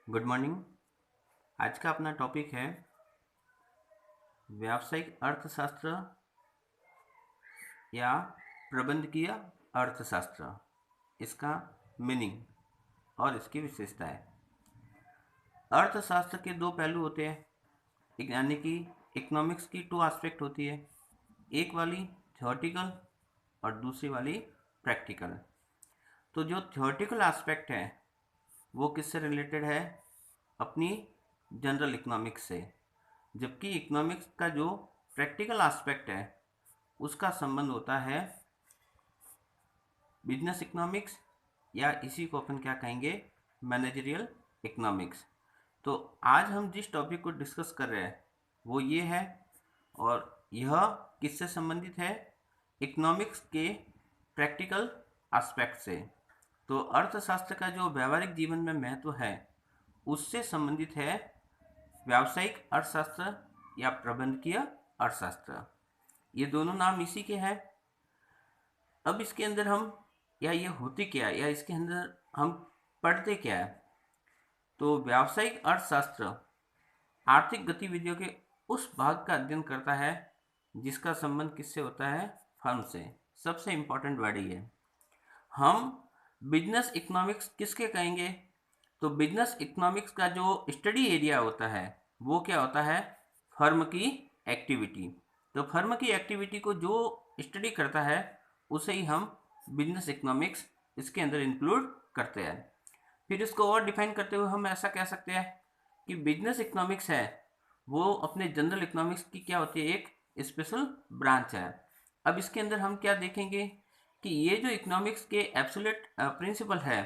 Good morning. आज का अपना टॉपिक है व्यावसायिक अर्थशास्त्र या प्रबंधकीय अर्थशास्त्र। इसका मीनिंग और इसकी विशेषताएं। अर्थशास्त्र के दो पहलू होते हैं, यानी कि इकोनॉमिक्स की टू एस्पेक्ट होती है, एक वाली थ्योरेटिकल और दूसरी वाली प्रैक्टिकल। तो जो थ्योरेटिकल एस्पेक्ट है वो किससे रिलेटेड है? अपनी जनरल इकोनॉमिक्स से, जबकि इकोनॉमिक्स का जो प्रैक्टिकल एस्पेक्ट है उसका संबंध होता है बिजनेस इकोनॉमिक्स, या इसी को अपन क्या कहेंगे, मैनेजरियल इकोनॉमिक्स। तो आज हम जिस टॉपिक को डिस्कस कर रहे हैं वो ये है, और यह किससे संबंधित है? इकोनॉमिक्स के प्रैक्टिकल एस्पेक्ट से। तो अर्थशास्त्र का जो व्यावहारिक जीवन में महत्व है उससे संबंधित है व्यावसायिक अर्थशास्त्र या प्रबंधकीय अर्थशास्त्र। ये दोनों नाम इसी के हैं। अब इसके अंदर हम, या ये होती क्या है, या इसके अंदर हम पढ़ते क्या है? तो व्यावसायिक अर्थशास्त्र आर्थिक गतिविधियों के उस भाग का अध्ययन करता है जिसका संबंध किससे होता है? फर्म से। सबसे इम्पोर्टेंट वर्ड ये है। हम बिजनेस इकोनॉमिक्स किसके कहेंगे? तो बिजनेस इकोनॉमिक्स का जो स्टडी एरिया होता है वो क्या होता है? फर्म की एक्टिविटी। तो फर्म की एक्टिविटी को जो स्टडी करता है उसे ही हम बिजनेस इकोनॉमिक्स इसके अंदर इंक्लूड करते हैं। फिर इसको और डिफाइन करते हुए हम ऐसा कह सकते हैं कि बिजनेस इकोनॉमिक्स है वो अपने जनरल इकोनॉमिक्स की क्या होती है? एक स्पेशल ब्रांच है। अब इसके अंदर हम क्या देखेंगे कि ये जो इकोनॉमिक्स के एब्सोल्यूट प्रिंसिपल है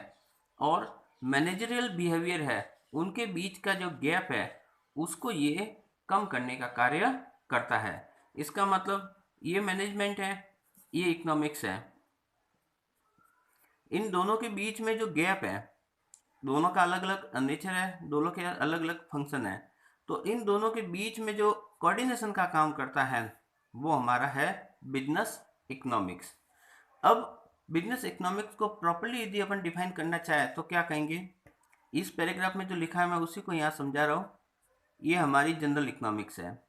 और मैनेजरियल बिहेवियर है, उनके बीच का जो गैप है उसको ये कम करने का कार्य करता है। इसका मतलब ये मैनेजमेंट है, ये इकोनॉमिक्स है। इन दोनों के बीच में जो गैप है, दोनों का अलग अलग नेचर है, दोनों के अलग अलग फंक्शन है, तो इन दोनों के बीच में जो कोऑर्डिनेशन का काम करता है वो हमारा है बिजनेस इकोनॉमिक्स। अब बिजनेस इकोनॉमिक्स को प्रॉपर्ली यदि अपन डिफाइन करना चाहे तो क्या कहेंगे? इस पैराग्राफ में जो लिखा है मैं उसी को यहाँ समझा रहा हूँ। ये हमारी जनरल इकोनॉमिक्स है,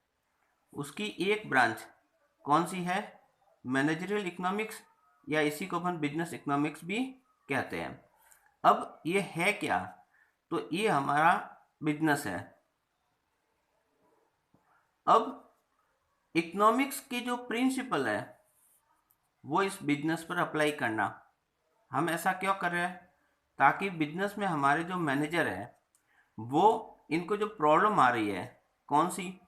उसकी एक ब्रांच कौन सी है? मैनेजरियल इकोनॉमिक्स, या इसी को अपन बिजनेस इकोनॉमिक्स भी कहते हैं। अब ये है क्या? तो ये हमारा बिजनेस है। अब इकोनॉमिक्स के जो प्रिंसिपल है वो इस बिजनेस पर अप्लाई करना। हम ऐसा क्यों कर रहे हैं? ताकि बिजनेस में हमारे जो मैनेजर है वो इनको जो प्रॉब्लम आ रही है, कौन सी,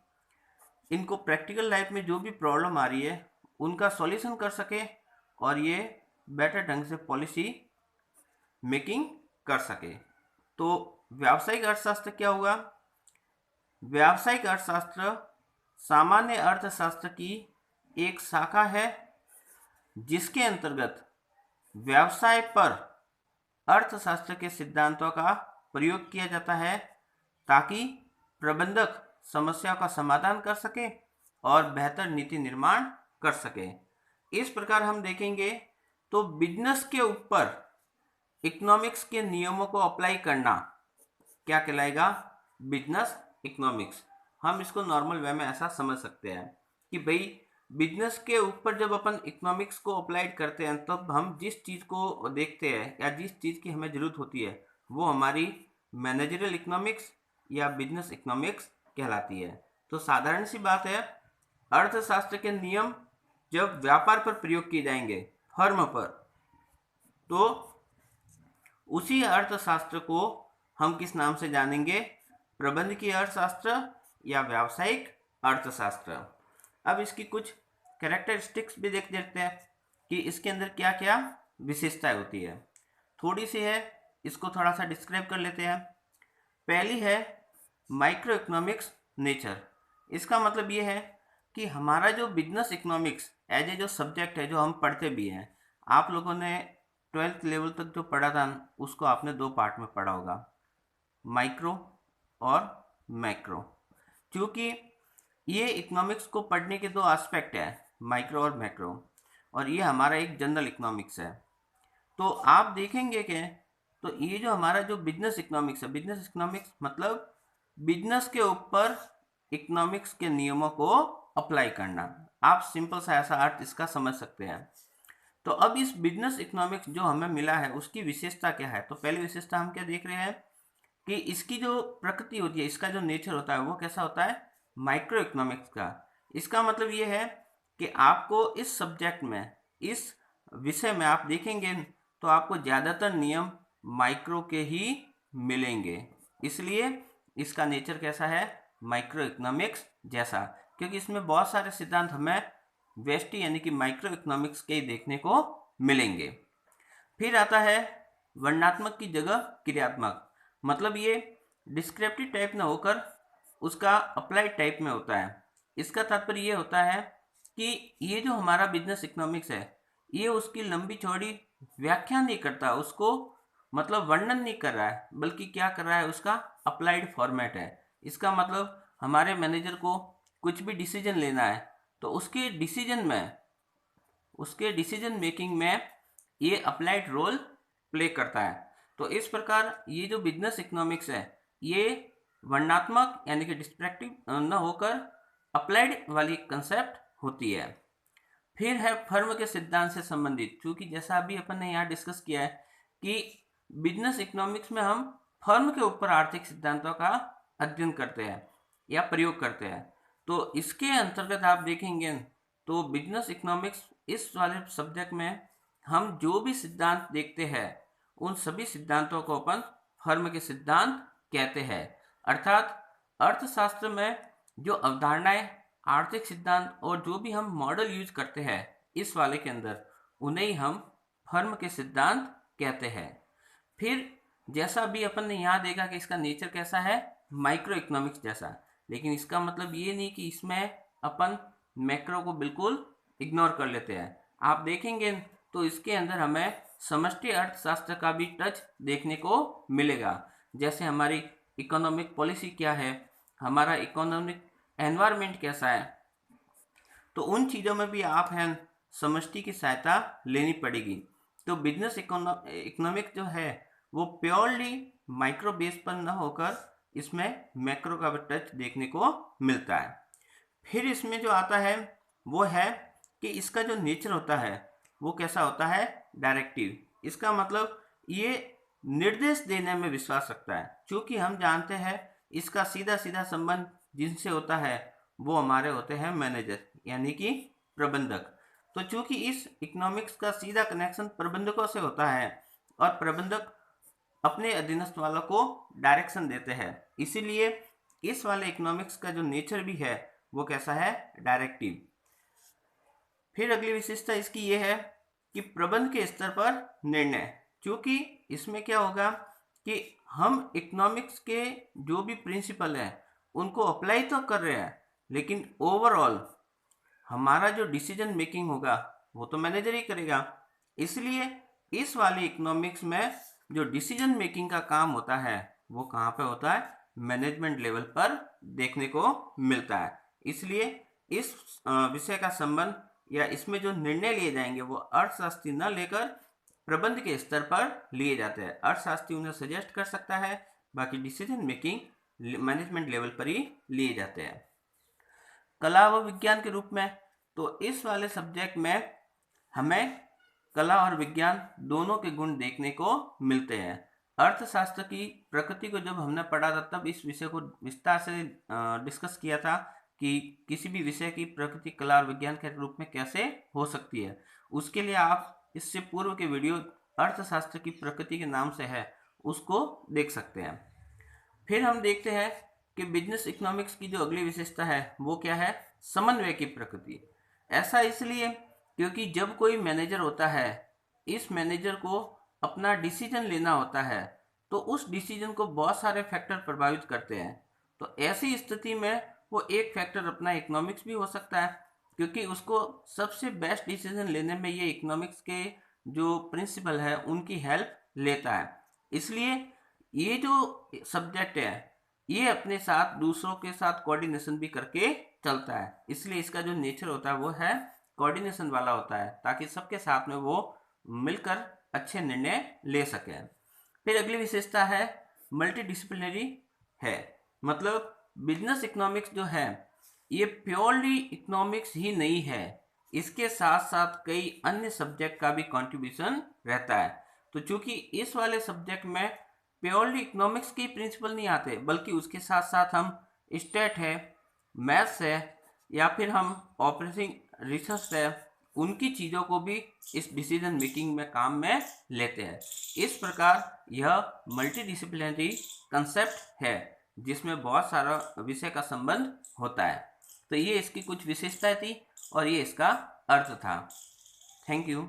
इनको प्रैक्टिकल लाइफ में जो भी प्रॉब्लम आ रही है उनका सॉल्यूशन कर सके और ये बेटर ढंग से पॉलिसी मेकिंग कर सके। तो व्यावसायिक अर्थशास्त्र क्या हुआ? व्यावसायिक अर्थशास्त्र सामान्य अर्थशास्त्र की एक शाखा है जिसके अंतर्गत व्यवसाय पर अर्थशास्त्र के सिद्धांतों का प्रयोग किया जाता है ताकि प्रबंधक समस्याओं का समाधान कर सके और बेहतर नीति निर्माण कर सके। इस प्रकार हम देखेंगे तो बिजनेस के ऊपर इकोनॉमिक्स के नियमों को अप्लाई करना क्या कहलाएगा? Business economics. हम इसको नॉर्मल वे में ऐसा समझ सकते हैं कि भाई बिजनेस के ऊपर जब अपन इकोनॉमिक्स को अप्लाइड करते हैं तब हम जिस चीज़ को देखते हैं या जिस चीज़ की हमें ज़रूरत होती है वो हमारी मैनेजरियल इकोनॉमिक्स या बिजनेस इकोनॉमिक्स कहलाती है। तो साधारण सी बात है, अर्थशास्त्र के नियम जब व्यापार पर प्रयोग किए जाएंगे, फर्म पर, तो उसी अर्थशास्त्र को हम किस नाम से जानेंगे? प्रबंधकीय अर्थशास्त्र या व्यावसायिक अर्थशास्त्र। अब इसकी कुछ कैरेक्टरिस्टिक्स भी देख लेते हैं कि इसके अंदर क्या क्या विशेषताएं होती है। थोड़ी सी है, इसको थोड़ा सा डिस्क्राइब कर लेते हैं। पहली है माइक्रो इकोनॉमिक्स नेचर। इसका मतलब ये है कि हमारा जो बिजनेस इकोनॉमिक्स एज ए जो सब्जेक्ट है, जो हम पढ़ते भी हैं, आप लोगों ने 12th लेवल तक जो पढ़ा था उसको आपने दो पार्ट में पढ़ा होगा, माइक्रो और मैक्रो। क्योंकि ये इकोनॉमिक्स को पढ़ने के दो एस्पेक्ट है, माइक्रो और मैक्रो, और ये हमारा एक जनरल इकोनॉमिक्स है। तो आप देखेंगे कि तो ये जो हमारा जो बिजनेस इकोनॉमिक्स है, बिजनेस इकोनॉमिक्स मतलब बिजनेस के ऊपर इकोनॉमिक्स के नियमों को अप्लाई करना। आप सिंपल सा ऐसा अर्थ इसका समझ सकते हैं। तो अब इस बिजनेस इकोनॉमिक्स जो हमें मिला है उसकी विशेषता क्या है? तो पहली विशेषता हम क्या देख रहे हैं कि इसकी जो प्रकृति होती है, इसका जो नेचर होता है वो कैसा होता है? माइक्रो इकोनॉमिक्स का। इसका मतलब ये है कि आपको इस सब्जेक्ट में, इस विषय में आप देखेंगे तो आपको ज़्यादातर नियम माइक्रो के ही मिलेंगे। इसलिए इसका नेचर कैसा है? माइक्रो इकोनॉमिक्स जैसा, क्योंकि इसमें बहुत सारे सिद्धांत हमें वेस्टी यानी कि माइक्रो इकोनॉमिक्स के ही देखने को मिलेंगे। फिर आता है वर्णनात्मक की जगह क्रियात्मक, मतलब ये डिस्क्रिप्टिव टाइप में होकर उसका अप्लाइड टाइप में होता है। इसका तात्पर्य ये होता है कि ये जो हमारा बिजनेस इकोनॉमिक्स है ये उसकी लंबी चौड़ी व्याख्या नहीं करता, उसको मतलब वर्णन नहीं कर रहा है, बल्कि क्या कर रहा है, उसका अप्लाइड फॉर्मेट है। इसका मतलब हमारे मैनेजर को कुछ भी डिसीजन लेना है तो उसके डिसीजन मेकिंग में ये अप्लाइड रोल प्ले करता है। तो इस प्रकार ये जो बिजनेस इकोनॉमिक्स है ये वर्णनात्मक यानी कि डिस्क्रिप्टिव न होकर अप्लाइड वाली कंसेप्ट होती है। फिर है फर्म के सिद्धांत से संबंधित, क्योंकि जैसा अभी अपन ने यहाँ डिस्कस किया है कि बिजनेस इकोनॉमिक्स में हम फर्म के ऊपर आर्थिक सिद्धांतों का अध्ययन करते हैं या प्रयोग करते हैं। तो इसके अंतर्गत आप देखेंगे तो बिजनेस इकोनॉमिक्स इस वाले सब्जेक्ट में हम जो भी सिद्धांत देखते हैं उन सभी सिद्धांतों को अपन फर्म के सिद्धांत कहते हैं। अर्थात अर्थशास्त्र में जो अवधारणाएं, आर्थिक सिद्धांत और जो भी हम मॉडल यूज करते हैं इस वाले के अंदर, उन्हें ही हम फर्म के सिद्धांत कहते हैं। फिर जैसा भी अपन ने यहाँ देखा कि इसका नेचर कैसा है, माइक्रो इकोनॉमिक्स जैसा, लेकिन इसका मतलब ये नहीं कि इसमें अपन मैक्रो को बिल्कुल इग्नोर कर लेते हैं। आप देखेंगे तो इसके अंदर हमें समष्टि अर्थशास्त्र का भी टच देखने को मिलेगा। जैसे हमारी इकोनॉमिक पॉलिसी क्या है, हमारा इकोनॉमिक एनवायरनमेंट कैसा है, तो उन चीज़ों में भी आप हैं समष्टि की सहायता लेनी पड़ेगी। तो बिजनेस इकोनॉमिक जो है वो प्योरली माइक्रो बेस पर न होकर इसमें मैक्रो का भी टच देखने को मिलता है। फिर इसमें जो आता है वो है कि इसका जो नेचर होता है वो कैसा होता है? डायरेक्टिव। इसका मतलब ये निर्देश देने में विश्वास रखता है, क्योंकि हम जानते हैं इसका सीधा सीधा संबंध जिनसे होता है वो हमारे होते हैं मैनेजर यानी कि प्रबंधक। तो चूंकि इस इकोनॉमिक्स का सीधा कनेक्शन प्रबंधकों से होता है और प्रबंधक अपने अधीनस्थ वालों को डायरेक्शन देते हैं, इसीलिए इस वाले इकोनॉमिक्स का जो नेचर भी है वो कैसा है? डायरेक्टिव। फिर अगली विशेषता इसकी ये है कि प्रबंध के स्तर पर निर्णय, क्योंकि इसमें क्या होगा कि हम इकोनॉमिक्स के जो भी प्रिंसिपल हैं उनको अप्लाई तो कर रहे हैं, लेकिन ओवरऑल हमारा जो डिसीजन मेकिंग होगा वो तो मैनेजर ही करेगा। इसलिए इस वाले इकोनॉमिक्स में जो डिसीजन मेकिंग का काम होता है वो कहाँ पे होता है? मैनेजमेंट लेवल पर देखने को मिलता है। इसलिए इस विषय का संबंध या इसमें जो निर्णय लिए जाएंगे वो अर्थशास्त्री न लेकर प्रबंध के स्तर पर लिए जाते हैं। अर्थशास्त्री उन्हें सजेस्ट कर सकता है, बाकी डिसीजन मेकिंग मैनेजमेंट लेवल पर ही लिए जाते हैं। कला व विज्ञान के रूप में, तो इस वाले सब्जेक्ट में हमें कला और विज्ञान दोनों के गुण देखने को मिलते हैं। अर्थशास्त्र की प्रकृति को जब हमने पढ़ा था तब इस विषय को विस्तार से डिस्कस किया था कि किसी भी विषय की प्रकृति कला और विज्ञान के रूप में कैसे हो सकती है। उसके लिए आप इससे पूर्व के वीडियो अर्थशास्त्र की प्रकृति के नाम से है उसको देख सकते हैं। फिर हम देखते हैं कि बिजनेस इकोनॉमिक्स की जो अगली विशेषता है वो क्या है? समन्वय की प्रकृति। ऐसा इसलिए क्योंकि जब कोई मैनेजर होता है, इस मैनेजर को अपना डिसीजन लेना होता है तो उस डिसीजन को बहुत सारे फैक्टर प्रभावित करते हैं। तो ऐसी स्थिति में वो एक फैक्टर अपना इकोनॉमिक्स भी हो सकता है, क्योंकि उसको सबसे बेस्ट डिसीजन लेने में ये इकोनॉमिक्स के जो प्रिंसिपल है उनकी हेल्प लेता है। इसलिए ये जो सब्जेक्ट है ये अपने साथ दूसरों के साथ कोऑर्डिनेशन भी करके चलता है। इसलिए इसका जो नेचर होता है वो है कोऑर्डिनेशन वाला होता है, ताकि सबके साथ में वो मिलकर अच्छे निर्णय ले सकें। फिर अगली विशेषता है मल्टीडिसिप्लिनरी है, मतलब बिजनेस इकोनॉमिक्स जो है ये प्योरली इकोनॉमिक्स ही नहीं है, इसके साथ साथ कई अन्य सब्जेक्ट का भी कंट्रीब्यूशन रहता है। तो चूंकि इस वाले सब्जेक्ट में प्योरली इकोनॉमिक्स के प्रिंसिपल नहीं आते, बल्कि उसके साथ साथ हम स्टेट है, मैथ्स है, या फिर हम ऑपरेटिंग रिसर्च है, उनकी चीज़ों को भी इस डिसीजन मेकिंग में काम में लेते हैं। इस प्रकार यह मल्टीडिसिप्लिनरी कंसेप्ट है जिसमें बहुत सारा विषय का संबंध होता है। तो ये इसकी कुछ विशेषताएं थी और ये इसका अर्थ था। Thank you.